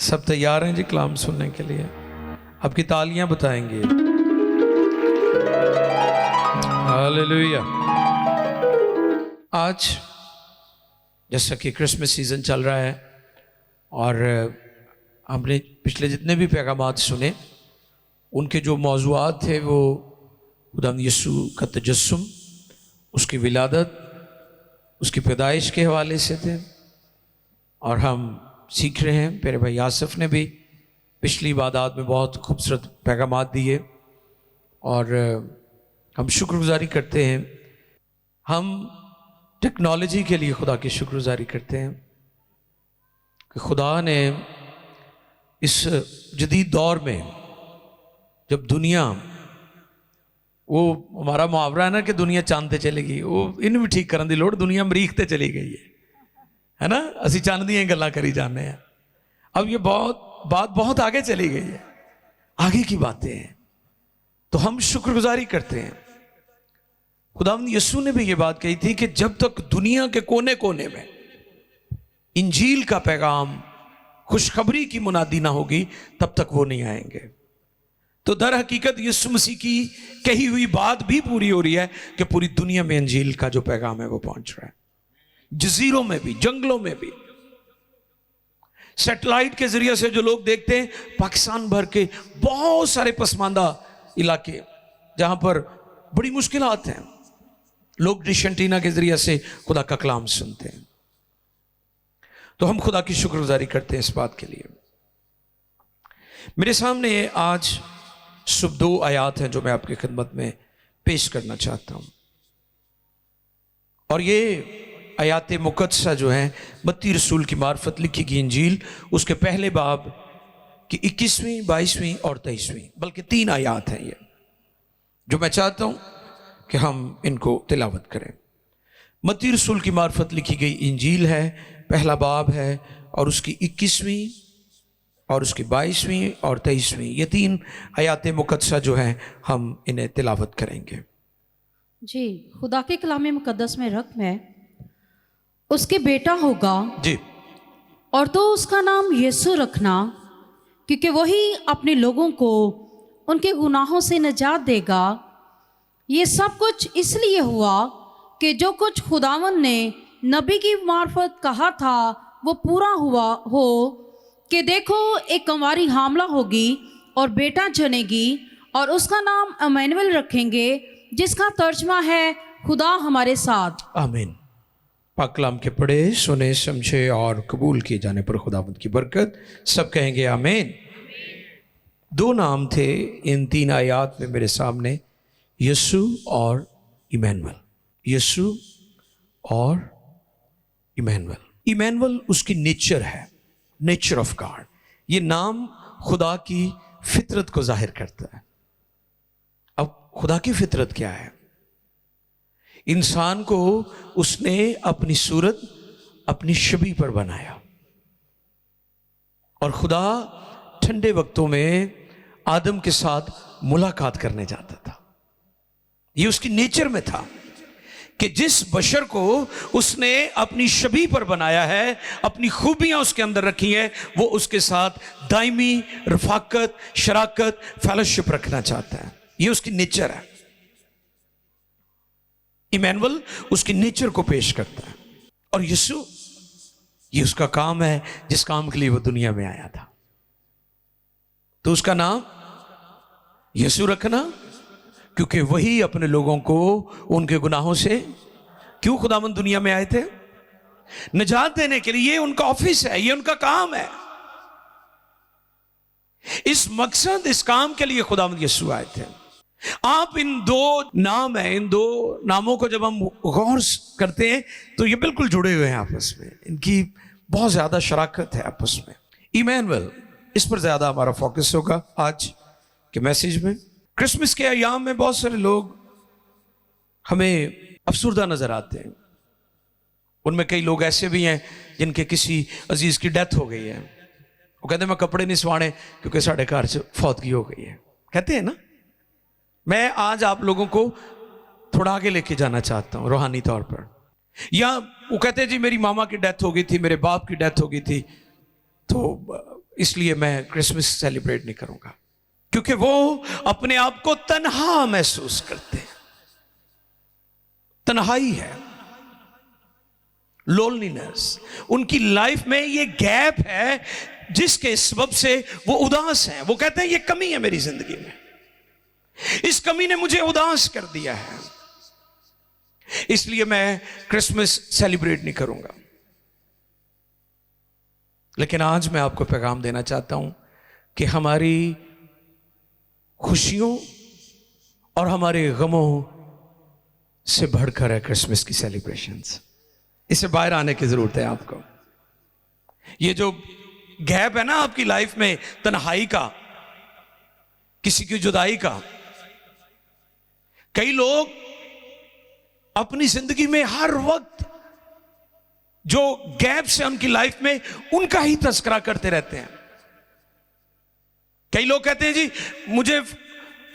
सब तैयार हैं जी कलाम सुनने के लिए? आपकी तालियां बताएंगे। हालेलुया। आज जैसा कि क्रिसमस सीजन चल रहा है और हमने पिछले जितने भी पैगामात सुने उनके जो मौज़ूआत थे वो खुदावंद यीशु का तजस्सुम, उसकी विलादत, उसकी पैदाइश के हवाले से थे। और हम सीख रहे हैं, मेरे भाई आसिफ ने भी पिछली इबादत में बहुत खूबसूरत पैगामात दिए और हम शुक्रगुजारी करते हैं। हम टेक्नोलॉजी के लिए खुदा की शुक्रगुजारी करते हैं कि खुदा ने इस जदीद दौर में, जब दुनिया, वो हमारा मुहावरा है ना कि दुनिया चांद ते चलेगी, वो इन भी ठीक करने की लोड़, दुनिया मरीख ते चली गई है ना। असी चांद दी गल्लां करी जाने हैं। अब ये बात बहुत आगे चली गई है, आगे की बातें हैं, तो हम शुक्रगुजारी करते हैं। खुदावंद यीशु ने भी ये बात कही थी कि जब तक दुनिया के कोने कोने में इंजील का पैगाम, खुशखबरी की मुनादी ना होगी, तब तक वो नहीं आएंगे। तो दर हकीकत यीशु मसीह की कही हुई बात भी पूरी हो रही है कि पूरी दुनिया में इंजील का जो पैगाम है वो पहुंच रहा है, जजीरों में भी, जंगलों में भी। सैटेलाइट के जरिए से जो लोग देखते हैं, पाकिस्तान भर के बहुत सारे पसमानदा इलाके जहां पर बड़ी मुश्किलात हैं, लोग डिश एंटीना के जरिए से खुदा का कलाम सुनते हैं। तो हम खुदा की शुक्रगुजारी करते हैं इस बात के लिए। मेरे सामने आज सिर्फ 2 आयात हैं जो मैं आपकी खिदमत में पेश करना चाहता हूं, और ये आयात मुकद्दसा जो है मत्ती रसूल की मार्फत लिखी गई इंजील, उसके पहले बाब की 21वीं, 22वीं और 23वीं, बल्कि 3 आयात हैं ये जो मैं चाहता हूं कि हम इनको तिलावत करें। मत्ती रसूल की मार्फत लिखी गई इंजील है, पहला बाब है, और उसकी 21वीं और उसकी 22वीं और 23वीं, ये 3 आयात मुकद्दसा जो हैं हम इन्हें तिलावत करेंगे। जी, खुदा के कलाम मुकद्दस में रकम है, उसके बेटा होगा जी, और तो उसका नाम यीशु रखना, क्योंकि वही अपने लोगों को उनके गुनाहों से निजात देगा। ये सब कुछ इसलिए हुआ कि जो कुछ खुदावंद ने नबी की मार्फत कहा था वो पूरा हुआ हो, कि देखो एक कंवारी हामला होगी और बेटा जनेगी और उसका नाम इम्मानुएल रखेंगे, जिसका तर्जमा है खुदा हमारे साथ। आमीन। पाक कलाम के पढ़े, सुने, समझे और कबूल किए जाने पर खुदावंद की बरकत, सब कहेंगे आमीन। 2 नाम थे इन 3 आयात में मेरे सामने, यीशु और इम्मानुएल। यीशु और इम्मानुएल। इम्मानुएल उसकी नेचर है, नेचर ऑफ गॉड। ये नाम खुदा की फितरत को जाहिर करता है। अब खुदा की फितरत क्या है? इंसान को उसने अपनी सूरत, अपनी शबीह पर बनाया, और खुदा ठंडे वक्तों में आदम के साथ मुलाकात करने जाता था। ये उसकी नेचर में था कि जिस बशर को उसने अपनी शबीह पर बनाया है, अपनी खूबियां उसके अंदर रखी हैं, वो उसके साथ दायमी रफाकत, शराकत, फेलोशिप रखना चाहता है। ये उसकी नेचर है। इम्मानुएल उसकी नेचर को पेश करता है, और यीशु, ये उसका काम है जिस काम के लिए वो दुनिया में आया था। तो उसका नाम यीशु रखना, क्योंकि वही अपने लोगों को उनके गुनाहों से, क्यों खुदावंद दुनिया में आए थे? निजात देने के लिए। ये उनका ऑफिस है, ये उनका काम है। इस मकसद, इस काम के लिए खुदावंद यीशु आए थे। आप इन 2 नाम हैं, इन 2 नामों को जब हम गौर करते हैं तो ये बिल्कुल जुड़े हुए हैं आपस में, इनकी बहुत ज्यादा शराकत है आपस में। इम्मानुएल, इस पर ज्यादा हमारा फोकस होगा आज के मैसेज में। क्रिसमस के अयाम में बहुत सारे लोग हमें अफसुर्दा नजर आते हैं। उनमें कई लोग ऐसे भी हैं जिनके किसी अजीज की डेथ हो गई है, वो कहते हैं मैं कपड़े नहीं सवाने क्योंकि साढ़े घर से फौतगी हो गई है, कहते हैं ना। मैं आज आप लोगों को थोड़ा आगे लेके जाना चाहता हूं रूहानी तौर पर। या वो कहते हैं जी मेरी मामा की डेथ हो गई थी, मेरे बाप की डेथ हो गई थी, तो इसलिए मैं क्रिसमस सेलिब्रेट नहीं करूंगा, क्योंकि वो अपने आप को तन्हा महसूस करते हैं। तन्हाई है, लोनलीनेस उनकी लाइफ में, ये गैप है जिसके सबब से वो उदास हैं। वो कहते हैं ये कमी है मेरी जिंदगी में, इस कमी ने मुझे उदास कर दिया है, इसलिए मैं क्रिसमस सेलिब्रेट नहीं करूंगा। लेकिन आज मैं आपको पैगाम देना चाहता हूं कि हमारी खुशियों और हमारे गमों से बढ़कर है क्रिसमस की सेलिब्रेशंस। इससे बाहर आने की जरूरत है आपको। ये जो गैप है ना आपकी लाइफ में, तन्हाई का, किसी की जुदाई का, कई लोग अपनी जिंदगी में हर वक्त जो गैप से उनकी लाइफ में, उनका ही तस्करा करते रहते हैं। कई लोग कहते हैं जी मुझे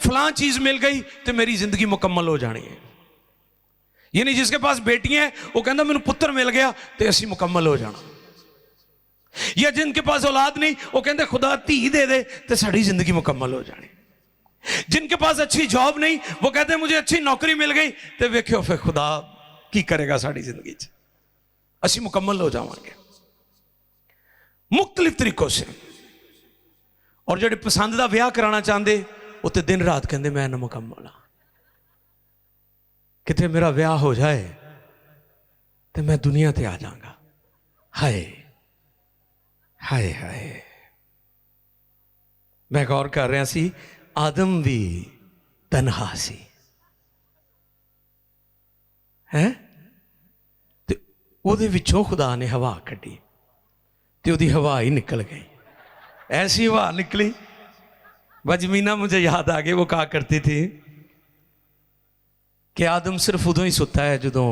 फलां चीज मिल गई तो मेरी जिंदगी मुकम्मल हो जानी है। ये नहीं, जिसके पास बेटी है वो कहता मैंने पुत्र मिल गया तो असी मुकम्मल हो जाना। या जिनके पास औलाद नहीं वो कहते खुदा धी दे दे तो साड़ी जिंदगी मुकम्मल हो जानी। जिनके पास अच्छी जॉब नहीं वो कहते हैं मुझे अच्छी नौकरी मिल गई तो वेख्यो फिर खुदा की करेगा साड़ी जिंदगी च, असी मुकम्मल हो जावांगे। मुख्तलिफ तरीकों से। और जो पसंद का ब्याह कराना चाहते वो तो दिन रात कहते मैं ना मुकम्मल हाँ, कितने मेरा ब्याह हो जाए तो मैं दुनिया ते आ जाऊंगा। हाय हाय हाय। मैं गौर कर रहा सी, आदम भी तन्हा सी है, ते ओदे विचों खुदा ने हवा कड्डी ते ओदी हवा ही निकल गई। ऐसी हवा निकली, बजमीना मुझे याद आ गई, वो कहा करती थी कि आदम सिर्फ उदों ही सुता है जदों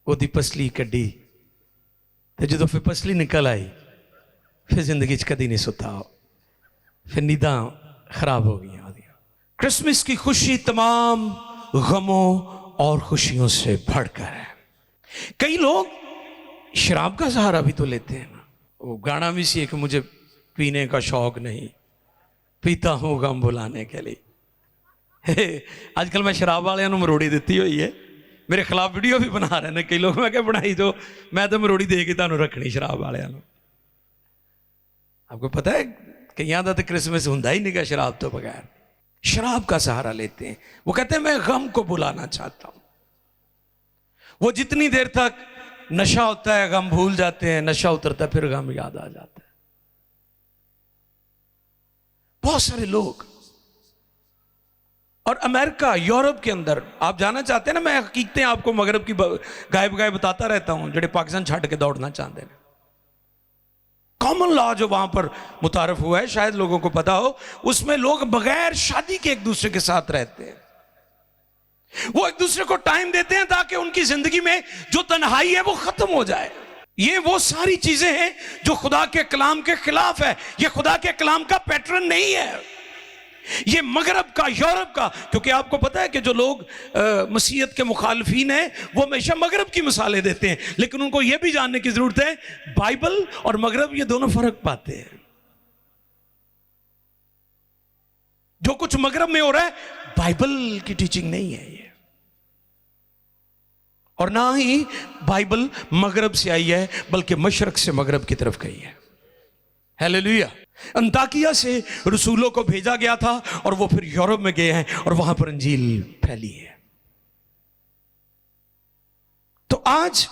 ओदी पसली कड्डी, ते जदों फिर पसली निकल आई फिर जिंदगी च कदी नहीं सुता, फिर नींदां खराब हो गई। क्रिसमस की खुशी तमाम गमों और खुशियों से बढ़कर है। कई लोग शराब का सहारा भी तो लेते हैं ना। वो गाना भी सी है कि मुझे पीने का शौक नहीं, पीता हूं गम भुलाने के लिए। आजकल मैं शराब वाले मरोड़ी दी हुई है, मेरे खिलाफ वीडियो भी बना रहे हैं कई लोग। मैं क्या बनाई दो, मैं तो मरोड़ी दे के तुहानू रखनी शराब वाले। आपको पता है कईयां दा तो क्रिसमस हुंदा ही नहीं गा शराब तो बगैर। शराब का सहारा लेते हैं। वो कहते हैं मैं गम को बुलाना चाहता हूं। वो जितनी देर तक नशा होता है गम भूल जाते हैं, नशा उतरता है फिर गम याद आ जाता है। बहुत सारे लोग। और अमेरिका, यूरोप के अंदर आप जाना चाहते हैं ना, मैं हकीकतें आपको मगरब की गाय बताता रहता हूं, जो पाकिस्तान छड़ के दौड़ना चाहते हैं। कॉमन लॉ जो वहां पर मुतारफ हुआ है, शायद लोगों को पता हो, उसमें लोग बगैर शादी के एक दूसरे के साथ रहते हैं। वो एक दूसरे को टाइम देते हैं ताकि उनकी जिंदगी में जो तन्हाई है वो खत्म हो जाए। ये वो सारी चीजें हैं जो खुदा के कलाम के खिलाफ है। ये खुदा के कलाम का पैटर्न नहीं है, ये मगरब का, यूरोप का। क्योंकि आपको पता है कि जो लोग मसीहत के मुखालफीन हैं वो हमेशा मगरब की मिसालें देते हैं, लेकिन उनको यह भी जानने की जरूरत है बाइबल और मगरब ये दोनों फर्क पाते हैं। जो कुछ मगरब में हो रहा है बाइबल की टीचिंग नहीं है ये, और ना ही बाइबल मगरब से आई है बल्कि मशरक से मगरब की तरफ गई है। हालेलुया। अंताकिया से रसूलों को भेजा गया था और वो फिर यूरोप में गए हैं और वहां पर इंजील फैली है। तो आज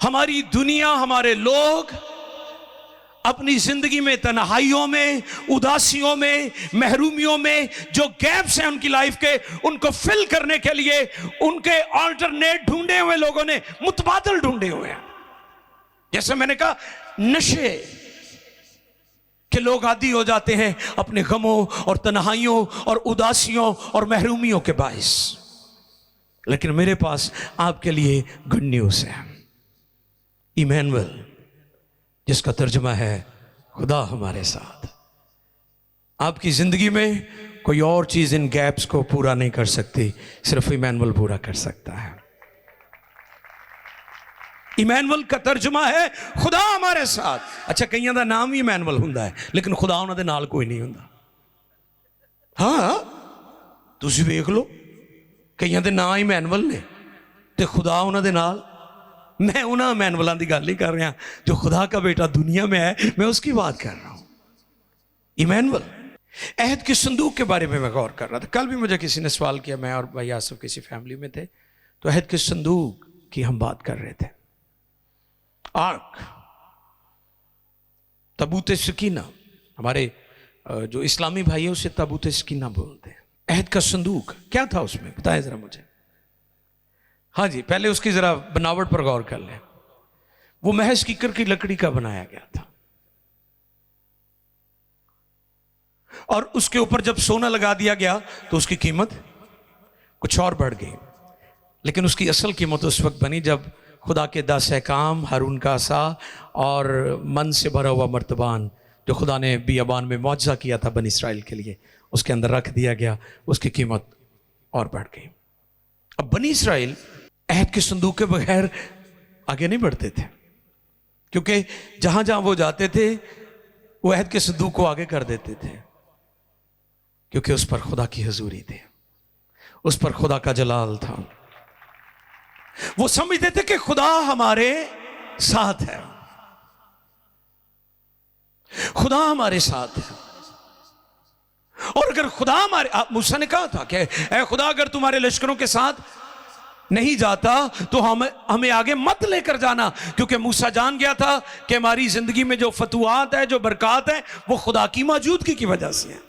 हमारी दुनिया, हमारे लोग अपनी जिंदगी में तन्हाइयों में, उदासियों में, महरूमियों में जो गैप्स हैं उनकी लाइफ के, उनको फिल करने के लिए उनके ऑल्टरनेट ढूंढे हुए लोगों ने मुतबादल ढूंढे हुए हैं। जैसे मैंने कहा, नशे के लोग आदी हो जाते हैं अपने गमों और तन्हाइयों और उदासियों और महरूमियों के बाइस। लेकिन मेरे पास आपके लिए गुड न्यूज़ है। इमैनुअल, जिसका तर्जुमा है खुदा हमारे साथ। आपकी जिंदगी में कोई और चीज इन गैप्स को पूरा नहीं कर सकती, सिर्फ इमैनुअल पूरा कर सकता है। इमैनुअल का तर्जुमा है खुदा हमारे साथ। अच्छा, कईयां दा नाम ही इमैनुअल हुंदा है, लेकिन खुदा उन्हां दे नाल कोई नहीं हुंदा। हाँ, तुसीं वेख लो, कईयां दे नाम इमैनुअल ने ते खुदा उन्हां दे नाल। मैं उन्हां इमैनुअलां दी गल नहीं कर रहा जो खुदा का बेटा दुनिया में है, मैं उसकी बात कर रहा हूं। इमैनुअल, अहद के संदूक के बारे में मैं गौर कर रहा था। कल भी मुझे किसी ने सवाल किया, मैं और भाई आसिफ किसी फैमिली में थे, तो अहद के संदूक की हम बात कर रहे थे। आर्क, तबूत सकीना, हमारे जो इस्लामी भाई है उसे तबूत सकीना बोलते हैं। अहद का संदूक क्या था उसमें, बताएं जरा मुझे। हाँ जी, पहले उसकी जरा बनावट पर गौर कर लें। वो महज कीकर की लकड़ी का बनाया गया था, और उसके ऊपर जब सोना लगा दिया गया तो उसकी कीमत कुछ और बढ़ गई। लेकिन उसकी असल कीमत उस वक्त बनी जब खुदा के 10 अहकाम, हारून का असा और मन से भरा हुआ मर्तबान जो खुदा ने बियाबान में मौजज़ा किया था बनी इसराइल के लिए, उसके अंदर रख दिया गया। उसकी कीमत और बढ़ गई। अब बनी इसराइल अहद के संदूक के बगैर आगे नहीं बढ़ते थे, क्योंकि जहां जहां वो जाते थे वो अहद के संदूक को आगे कर देते थे, क्योंकि उस पर खुदा की हजूरी थी, उस पर खुदा का जलाल था। वो समझते थे कि खुदा हमारे साथ है, खुदा हमारे साथ है। और अगर खुदा हमारे, मूसा ने कहा था कि ऐ खुदा, अगर तुम्हारे लश्करों के साथ नहीं जाता तो हमें आगे मत लेकर जाना, क्योंकि मूसा जान गया था कि हमारी जिंदगी में जो फतुहात है, जो बरकत है, वो खुदा की मौजूदगी की वजह से है।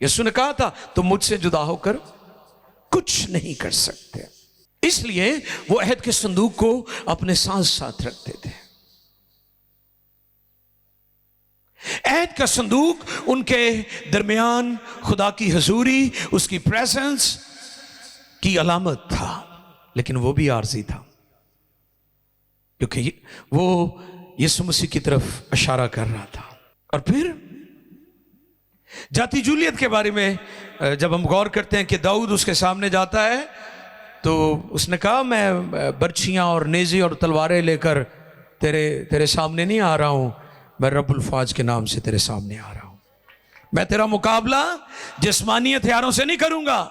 यीशु ने कहा था तुम मुझसे जुदा होकर कुछ नहीं कर सकते। इसलिए वो अहद के संदूक को अपने साथ साथ रखते थे। अहद का संदूक उनके दरमियान खुदा की हजूरी, उसकी प्रेजेंस की अलामत था, लेकिन वो भी आर्जी था, क्योंकि वो यीशु मसीह की तरफ इशारा कर रहा था। और फिर जाति जूलियत के बारे में जब हम गौर करते हैं कि दाऊद उसके सामने जाता है तो उसने कहा मैं बर्छियां और नेज़े और तलवारें लेकर तेरे सामने नहीं आ रहा हूं, मैं रब्बुल फाज के नाम से तेरे सामने आ रहा हूं। मैं तेरा मुकाबला जिस्मानी हथियारों से नहीं करूंगा।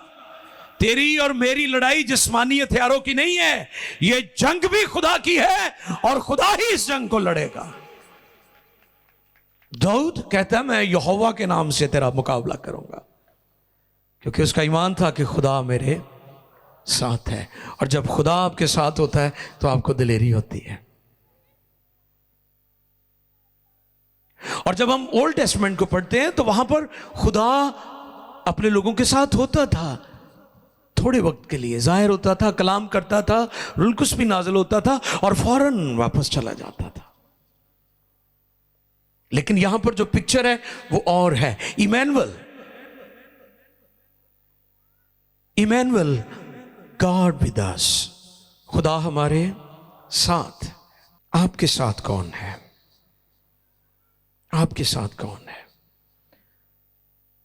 तेरी और मेरी लड़ाई जिस्मानी हथियारों की नहीं है, ये जंग भी खुदा की है और खुदा ही इस जंग को लड़ेगा। दाऊद कहता है मैं यहोवा के नाम से तेरा मुकाबला करूंगा, क्योंकि उसका ईमान था कि खुदा मेरे साथ है, और जब खुदा आपके साथ होता है तो आपको दिलेरी होती है। और जब हम ओल्ड टेस्टमेंट को पढ़ते हैं तो वहां पर खुदा अपने लोगों के साथ होता था, थोड़े वक्त के लिए जाहिर होता था, कलाम करता था, रूह कुद्स भी नाज़िल होता था और फौरन वापस चला जाता था। लेकिन यहां पर जो पिक्चर है वो और है। Emmanuel, Emmanuel, God with us, खुदा हमारे साथ। आपके साथ कौन है? आपके साथ कौन है?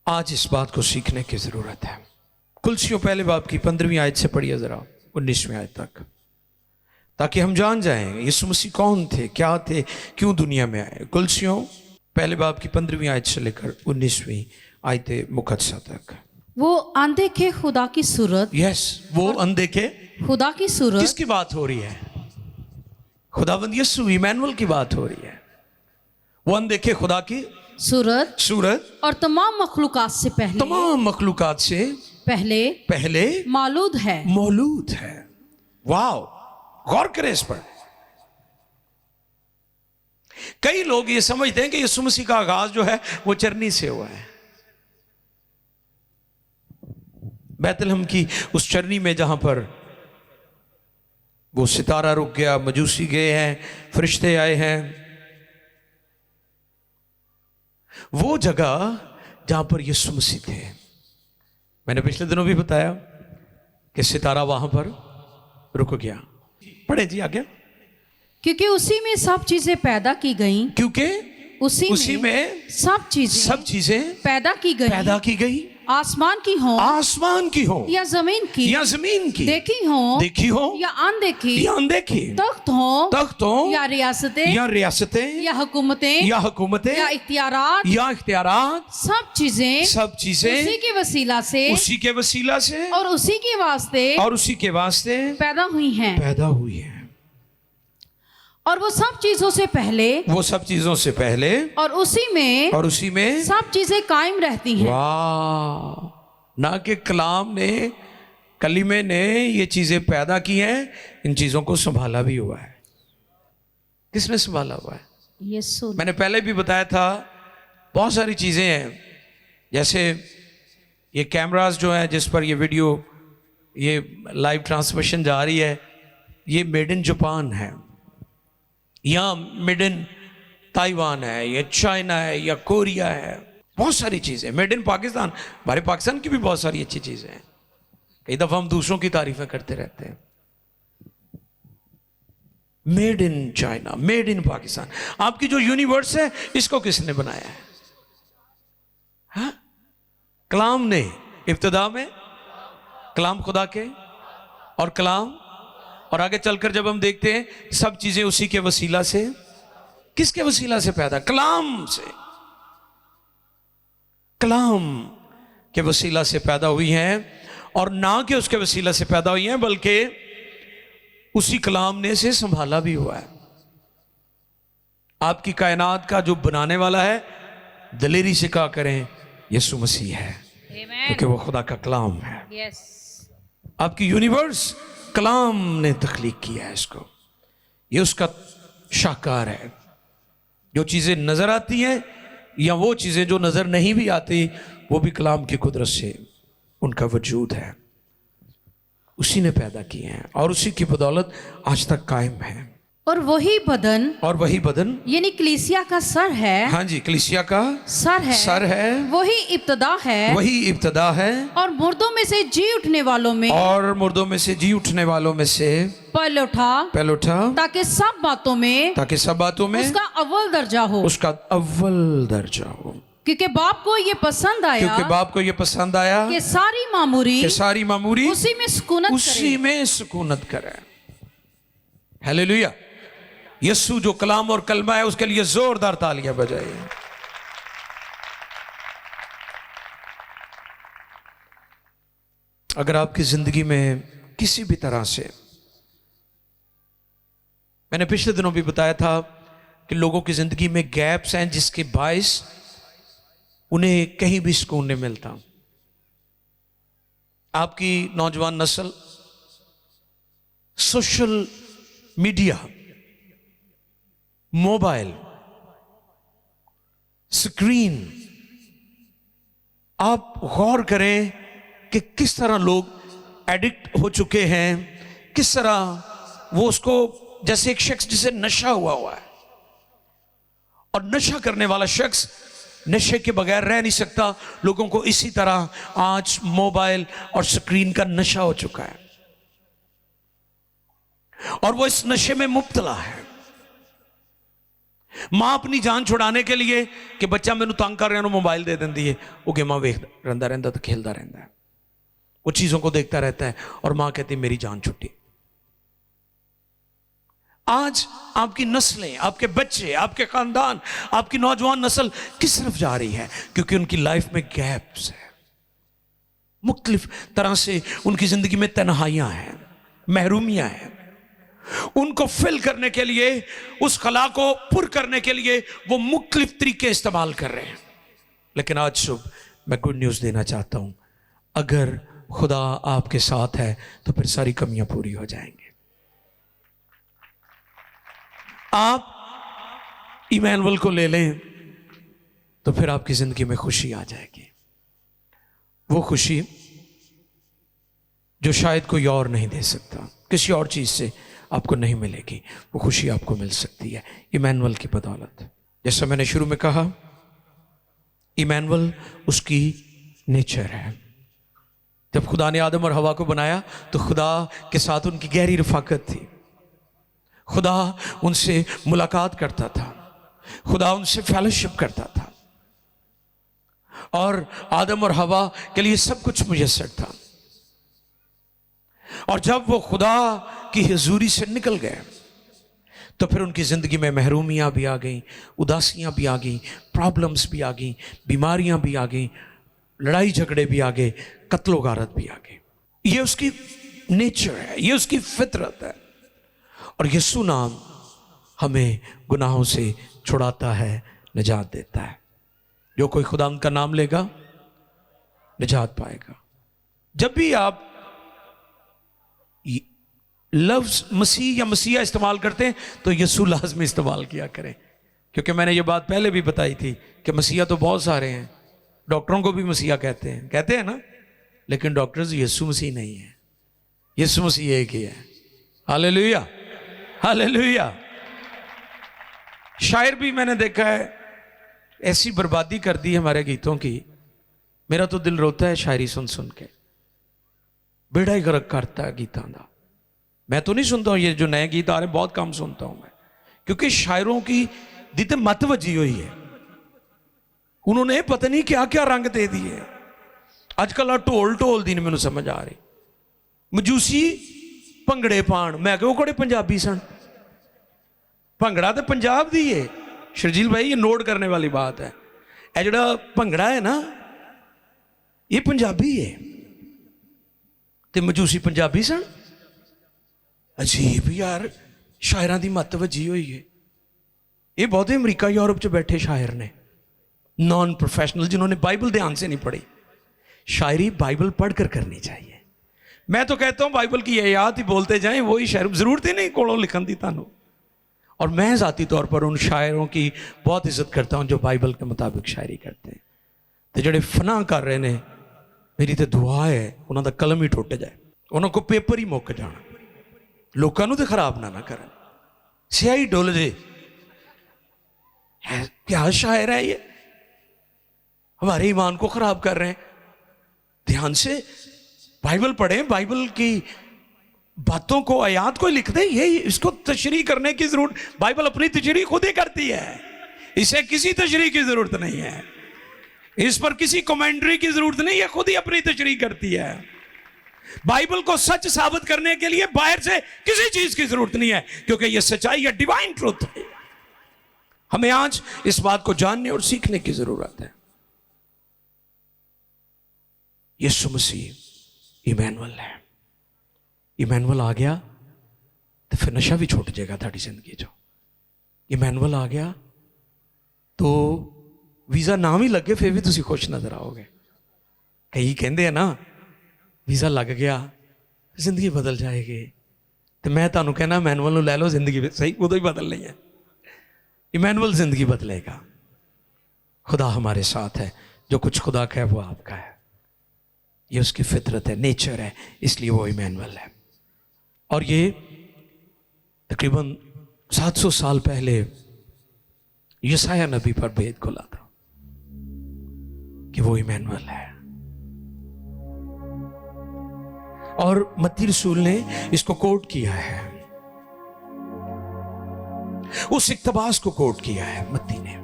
आज इस बात को सीखने की जरूरत है। कुलसियों पहले बाब की 15वीं आयत से पढ़िए जरा 19वीं आयत तक, ताकि हम जान जाएं यीशु मसीह कौन थे, क्या थे, क्यों दुनिया में आए। कुलसियों पहले बाब की 15वीं आयत से लेकर 19वीं आयत मुकद्दसा तक। वो अनदेखे खुदा की सूरत, यस, वो अनदेखे खुदा की सूरत। किसकी बात हो रही है? खुदावंद यीशु इमैनुअल की बात हो रही है। वो अनदेखे खुदा की सूरत और तमाम मखलूकात से पहले, तमाम मखलूकात से पहले मौजूद है। वाओ, गौर करें इस पर। कई लोग ये समझते हैं कि यीशु मसीह का आगाज जो है वो चरनी से हुआ है, बैतलहम की उस चरनी में जहां पर वो सितारा रुक गया, मजूसी गए हैं, फरिश्ते आए हैं, वो जगह जहां पर यीशु मसीह थे। मैंने पिछले दिनों भी बताया कि सितारा वहां पर रुक गया। पढ़े जी आगे। क्योंकि उसी में सब चीजें पैदा की गईं, क्योंकि उसी में सब चीजें पैदा की गई आसमान की हो आसमान की हो या जमीन की या जमीन की, देखी हो या अनदेखी, अनदेखी, तख्त हो तख्त हो या रियासतें या रियासतें या हुकूमतें या हुकूमतें या इख्तियारात, या इख्तियारात, सब चीजें उसी के वसीला से उसी के वसीला से और उसी के वास्ते और उसी के वास्ते पैदा हुई हैं। पैदा हुई है। और वो सब चीजों से पहले वो सब चीजों से पहले और उसी में सब सब चीजें कायम रहती हैं। वाह, ना कि कलाम ने, कलीमे ने ये चीजें पैदा की हैं, इन चीजों को संभाला भी हुआ है। किसने संभाला हुआ है? यीशु। मैंने पहले भी बताया था, बहुत सारी चीजें हैं, जैसे ये कैमरास जो है जिस पर ये वीडियो, ये लाइव ट्रांसमिशन जा रही है, ये मेड इन जापान है, या मेड इन ताइवान है, या चाइना है, या कोरिया है, बहुत सारी चीजें। मेड इन पाकिस्तान, हमारे पाकिस्तान की भी बहुत सारी अच्छी चीजें हैं। कई दफा हम दूसरों की तारीफें करते रहते हैं। Made in China, made in Pakistan. आपकी जो यूनिवर्स है, इसको किसने बनाया है? हाँ? कलाम ने। इब्तिदा में कलाम खुदा के, और कलाम, और आगे चलकर जब हम देखते हैं सब चीजें उसी के वसीला से, किसके वसीला से पैदा? कलाम से, कलाम के वसीला से पैदा हुई हैं, और ना कि उसके वसीला से पैदा हुई हैं, बल्कि उसी कलाम ने से संभाला भी हुआ है। आपकी कायनात का जो बनाने वाला है, दलेरी से कहा करें, यीशु मसीह है, क्योंकि वो खुदा का कलाम है। आपकी यूनिवर्स कलाम ने तख्लीक किया है इसको, ये उसका शाहकार है। जो चीजें नजर आती हैं या वो चीजें जो नजर नहीं भी आती, वो भी कलाम की कुदरत से उनका वजूद है, उसी ने पैदा किए हैं, और उसी की बदौलत आज तक कायम है। और वही बदन यानी कलीसिया का सर है। हाँ जी, कलीसिया का सर है, वही इब्तिदा है, और मुर्दों में से जी उठने वालों में से पहले उठा, ताकि सब बातों में उसका अव्वल दर्जा हो। क्योंकि बाप को ये पसंद आया कि सारी मामूरी उसी में सुकूनत करे। हालेलुया। यीशु जो कलाम और कलमा है, उसके लिए जोरदार तालियां बजाइए। अगर आपकी जिंदगी में किसी भी तरह से, मैंने पिछले दिनों भी बताया था कि लोगों की जिंदगी में गैप्स हैं जिसके बायस उन्हें कहीं भी सुकून नहीं मिलता। आपकी नौजवान नस्ल सोशल मीडिया, मोबाइल, स्क्रीन, आप गौर करें कि किस तरह लोग एडिक्ट हो चुके हैं, किस तरह वो उसको, जैसे एक शख्स जिसे नशा हुआ है, और नशा करने वाला शख्स नशे के बगैर रह नहीं सकता। लोगों को इसी तरह आज मोबाइल और स्क्रीन का नशा हो चुका है, और वो इस नशे में मुब्तला है। मां अपनी जान छुड़ाने के लिए कि बच्चा मैनू तंग कर रहा, मोबाइल दे देती है, वो गेमां वेखदा रहंदा तो खेलता रहता है, वो चीजों को देखता रहता है, और मां कहती मेरी जान छुट्टी। आज आपकी नस्लें, आपके बच्चे, आपके खानदान, आपकी नौजवान नस्ल किस तरफ जा रही है? क्योंकि उनकी लाइफ में गैप्स है, मुख्तलिफ तरह से उनकी जिंदगी में तन्हाइयां हैं, महरूमियां हैं। उनको फिल करने के लिए, उस खला को पुर करने के लिए वो मुख्तलिफ तरीके इस्तेमाल कर रहे हैं। लेकिन आज सुबह मैं गुड न्यूज़ देना चाहता हूं, अगर खुदा आपके साथ है तो फिर सारी कमियां पूरी हो जाएंगी। आप इमैनुअल को ले लें तो फिर आपकी जिंदगी में खुशी आ जाएगी, वो खुशी जो शायद कोई और नहीं दे सकता, किसी और चीज से आपको नहीं मिलेगी, वो खुशी आपको मिल सकती है इमैनुअल की बदौलत। जैसा मैंने शुरू में कहा, इमैनुअल उसकी नेचर है। जब खुदा ने आदम और हवा को बनाया तो खुदा के साथ उनकी गहरी रफाकत थी, खुदा उनसे मुलाकात करता था, खुदा उनसे फेलोशिप करता था, और आदम और हवा के लिए सब कुछ मुयस्सर था। और जब वो खुदा की हुजूरी से निकल गए तो फिर उनकी ज़िंदगी में महरूमियाँ भी आ गई, उदासियाँ भी आ गई, प्रॉब्लम्स भी आ गई, बीमारियाँ भी आ गई, लड़ाई झगड़े भी आ गए, कत्लो गारत भी आ गई। ये उसकी नेचर है, ये उसकी फितरत है। और यीशु नाम हमें गुनाहों से छुड़ाता है, निजात देता है। जो कोई खुदा का नाम लेगा निजात पाएगा। जब भी आप लफ्ज़ मसीह या मसीहा इस्तेमाल करते हैं तो यीशु लाज़मी इस्तेमाल किया करें, क्योंकि मैंने ये बात पहले भी बताई थी कि मसीहा तो बहुत सारे हैं। डॉक्टरों को भी मसीहा कहते हैं ना, लेकिन डॉक्टर्स यीशु मसीह नहीं है, यीशु मसीह एक ही है। Hallelujah, hallelujah. शायर भी मैंने देखा है ऐसी बर्बादी कर दी हमारे गीतों की, मेरा तो दिल रोता है शायरी सुन सुन के। बेड़ा ही गर्क करता है गीतां दा। मैं तो नहीं सुनता हूँ ये जो नए गीत आ रहे, बहुत कम सुनता हूं मैं, क्योंकि शायरों की दी ते मत वजी हुई है। उन्होंने पता नहीं क्या क्या रंग दे दिए। अजकल आ ढोल ढोल दी नहीं मैनू समझ आ रही। मजूसी भंगड़े पाण, मैं क्यों कोड़े पंजाबी सन, भंगड़ा तो पंजाब दी है। शर्जील भाई ये नोट करने वाली बात है, ये जड़ा भंगड़ा है ना ये पंजाबी है, ते मजूसी पंजाबी सन। अजीब यार, शायरां दी मत वजी हुई है। ये बहुते अमरीका यूरोप च बैठे शायर ने, नॉन प्रोफेशनल, जिन्होंने बाइबल ध्यान से नहीं पढ़ी। शायरी बाइबल पढ़कर करनी चाहिए। मैं तो कहता हूँ बाइबल की आयत ही बोलते जाएं, वही शायर, जरूरत ही नहीं कोलों लिखन दी तानू। और मैं ज़ाती तौर पर उन शायरों की बहुत इज्जत करता हूँ जो बाइबल के मुताबिक शायरी करते हैं। तो ਜਿਹੜੇ फना कर रहे ने, मेरी तो दुआ है उन्हों का कलम ही टुट जाए, उन्होंने को पेपर ही मुक जाना, लोगों को तो खराब ना करन, स्याही डुल जे। क्या शायर है ये, हमारे ईमान को खराब कर रहे हैं। ध्यान से बाइबल पढ़ें, बाइबल की बातों को, आयात को लिख दें। ये इसको तशरीह करने की जरूरत, बाइबल अपनी तशरीह खुद ही करती है, इसे किसी तशरीह की जरूरत नहीं है, इस पर किसी कमेंट्री की जरूरत नहीं है, खुद ही अपनी तशरीह करती है। बाइबल को सच साबित करने के लिए बाहर से किसी चीज की जरूरत नहीं है, क्योंकि यह सच्चाई है, डिवाइन ट्रूथ है। हमें आज इस बात को जानने और सीखने की जरूरत है। यीशु मसीह इमैनुअल है। इमैनुअल आ गया तो फिर नशा भी छूट जाएगा थाड़ी जिंदगी चो। इमैनुअल आ गया तो वीज़ा ना भी लगे फिर भी तुसी खुश नजर आओगे। कई कहते हैं ना वीज़ा लग गया जिंदगी बदल जाएगी, तो मैं तुहानू कहना इमैनुअल लै लो, जिंदगी सही उदों ही बदलनी है। इमैनुअल जिंदगी बदलेगा। खुदा हमारे साथ है, जो कुछ खुदा का है वो आपका है, ये उसकी फितरत है, नेचर है, इसलिए वो इमैनुअल है। और ये तकरीबन 700 साल पहले यशायाह नबी पर भेद खुला था कि वो इमैनुअल है। और मत्ती रसूल ने इसको कोट किया है, उस इक्तबास को कोट किया है मत्ती ने,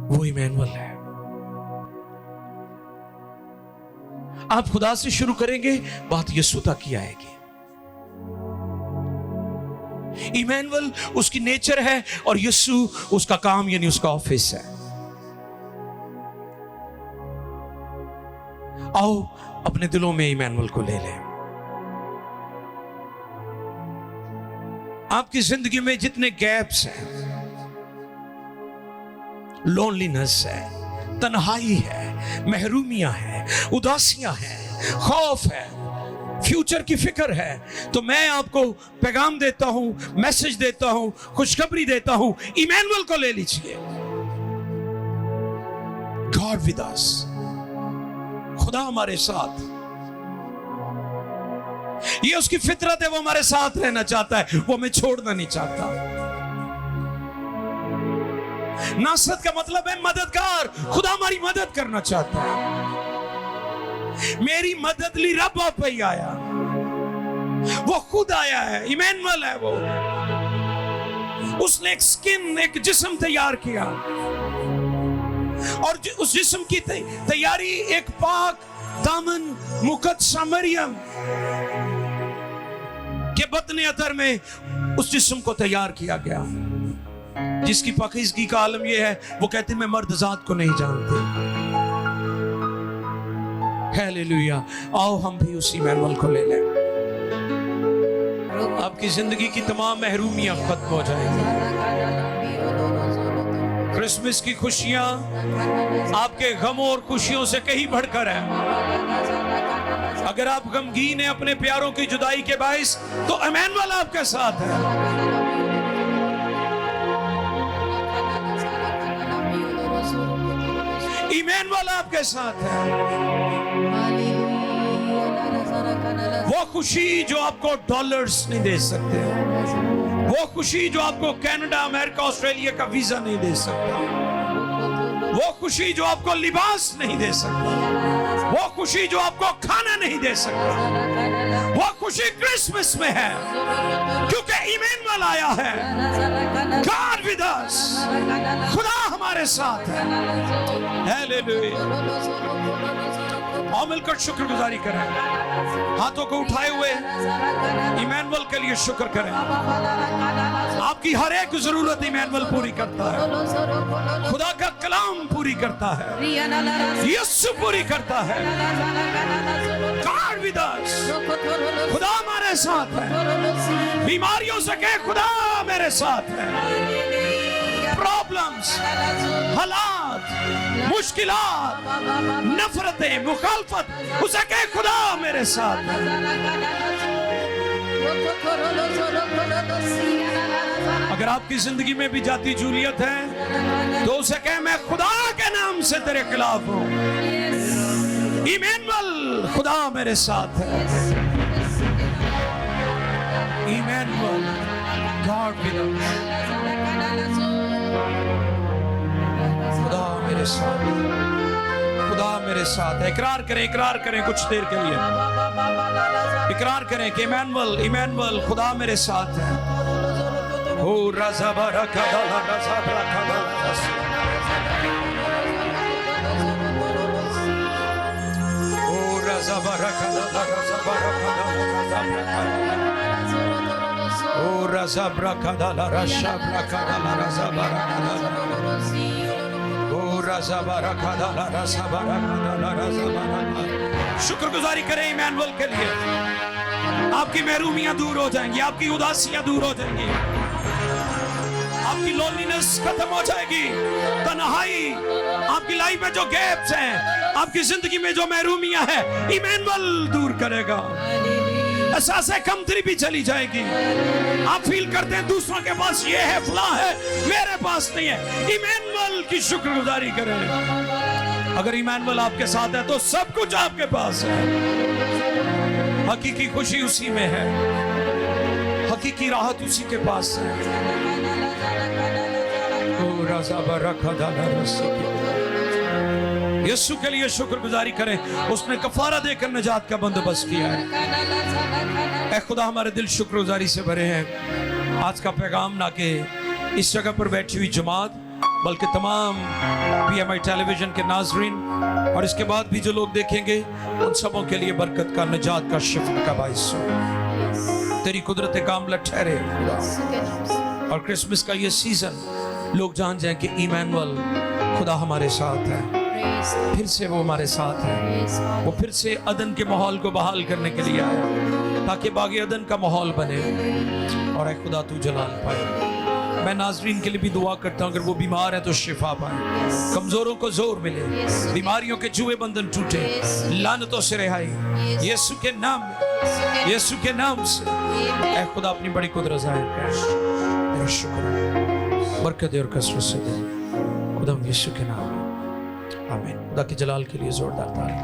वो इमैनुअल है। आप खुदा से शुरू करेंगे, बात यीशु तक ही आएगी। इमैनुअल उसकी नेचर है और यीशु उसका काम यानी उसका ऑफिस है। आओ अपने दिलों में इमैनुअल को ले लें। आपकी जिंदगी में जितने गैप्स हैं, लोनलीनेस है, तन्हाई है, महरूमियां हैं, उदासियां हैं, खौफ है, फ्यूचर की फिक्र है, तो मैं आपको पैगाम देता हूं, मैसेज देता हूं, खुशखबरी देता हूं, इमैनुअल को ले लीजिए। गॉड विद अस, खुदा हमारे साथ, ये उसकी फितरत है, वो हमारे साथ रहना चाहता है, वो हमें छोड़ना नहीं चाहता। नासरत का मतलब है मददगार, खुदा हमारी मदद करना चाहता है। मेरी मदद ली रब आप पे ही आया, वो खुद आया है, इमैनुअल है वो। उसने एक स्किन, एक जिस्म तैयार किया, और उस जिस्म की तैयारी एक पाक दामन मुकद्दसा मरियम के बतने अतर में उस जिस्म को तैयार किया गया, जिसकी पाकीज़गी का आलम यह है, वो कहते मैं मर्द जात को नहीं जानते। हालेलुया। आओ हम भी उसी इमैनुअल को ले लें। आपकी जिंदगी की तमाम महरूमियां खत्म हो जाएंगी। क्रिसमस की खुशियां आपके गमों और खुशियों से कहीं बढ़कर है। अगर आप गमगीन हैं अपने प्यारों की जुदाई के बाइस, तो इमैनुअल आपके साथ है। इमैनुअल आपके साथ है। वो खुशी जो आपको डॉलर्स नहीं दे सकते, वो खुशी जो आपको कनाडा, अमेरिका, ऑस्ट्रेलिया का वीजा नहीं दे सकता, वो खुशी जो आपको लिबास नहीं दे सकता, वो खुशी जो आपको खाना नहीं दे सकता, वो खुशी क्रिसमस में है, क्योंकि इमैनुअल आया है। गॉड विद अस, खुदा हमारे साथ है। हालेलुया। और मिलकर शुक्रगुजारी करें, हाथों को उठाए हुए इमैनुअल के लिए शुक्र करें। आपकी हर एक जरूरत इमैनुअल पूरी करता है। खुदा का कलाम पूरी करता है, यीशु पूरी करता है। गॉड विद अस, खुदा हमारे साथ है। बीमारियों से कहे खुदा मेरे साथ है। प्रॉब्लम्स, हालात, मुश्किलात, नफरतें, मुखालफत, उसे कहे खुदा मेरे साथ है। अगर आपकी जिंदगी में भी जाती जूलियत है, तो उसे कहे मैं खुदा के नाम से तेरे खिलाफ हूं। इमैनुअल, खुदा मेरे साथ है। Emmanuel, God with us. खुदा मेरे साथ, खुदा मेरे साथ है। इकरार करें कुछ देर के लिए। इकरार करें कि इमैनुअल, इमैनुअल, खुदा मेरे साथ है। ओ रज़ा बरका दला रज़ा बरका दला, ओ रज़ा बरका दला रज़ा बरका दला, ओ रज़ा बरका दला रज़ा बरका दला रज़ा बरका दला, ओ रज़ा बरका दला रज़ा बरका दला रज़ा बरका। शुक्रगुजारी करें इमैनुअल के लिए। आपकी महरूमियां दूर हो जाएंगी, आपकी उदासियां दूर हो जाएंगी, आपकी लोनलीनेस खत्म हो जाएगी, तन्हाई, आपकी लाइफ में जो गैप्स हैं, आपकी जिंदगी में जो महरूमियां हैं, इमैनुअल दूर करेगा। एहसास-ए कमतरी भी चली जाएगी। आप फील करते हैं दूसरों के पास ये है, फला है, मेरे पास नहीं है। इमैनुअल की शुक्रगुजारी करें। अगर इमैनुअल आपके साथ है तो सब कुछ आपके पास है। हकीकी खुशी उसी में है, हकीकी राहत उसी के पास है। यीशु के लिए शुक्रगुजारी करें, उसने कफारा देकर निजात का बंदोबस्त किया है। ऐ खुदा, हमारे दिल शुक्रगुजारी से भरे हैं। आज का पैगाम ना कि इस जगह पर बैठी हुई जमात, बल्कि तमाम PMI टेलीविजन के नाजरीन और इसके बाद भी जो लोग देखेंगे, उन सबों के लिए बरकत का, निजात का, शिफा का बाइस हो। तेरी कुदरत कामला ठहरे और क्रिसमस का ये सीजन लोग जान जाएं कि इमैनुअल, खुदा हमारे साथ है। फिर से वो हमारे साथ है। वो फिर से अदन के माहौल को बहाल करने के लिए आया, ताकि बागी अदन का माहौल बने और ऐ खुदा तू जलाल पाए। मैं नाजरीन के लिए भी दुआ करता हूँ, अगर वो बीमार है तो शिफा पाए, कमजोरों को जोर मिले, बीमारियों के जुए बंधन टूटे, लानतों से रिहाई यीशु के नाम, यीशु के नाम से। ऐ खुदा अपनी बड़ी कुदरत जाहिर कर, तेरा शुक्र, बरकत दे और कसरत से दे, खुदा यीशु के नाम। आमीन। खुदा की जलाल के लिए जोरदार ताली।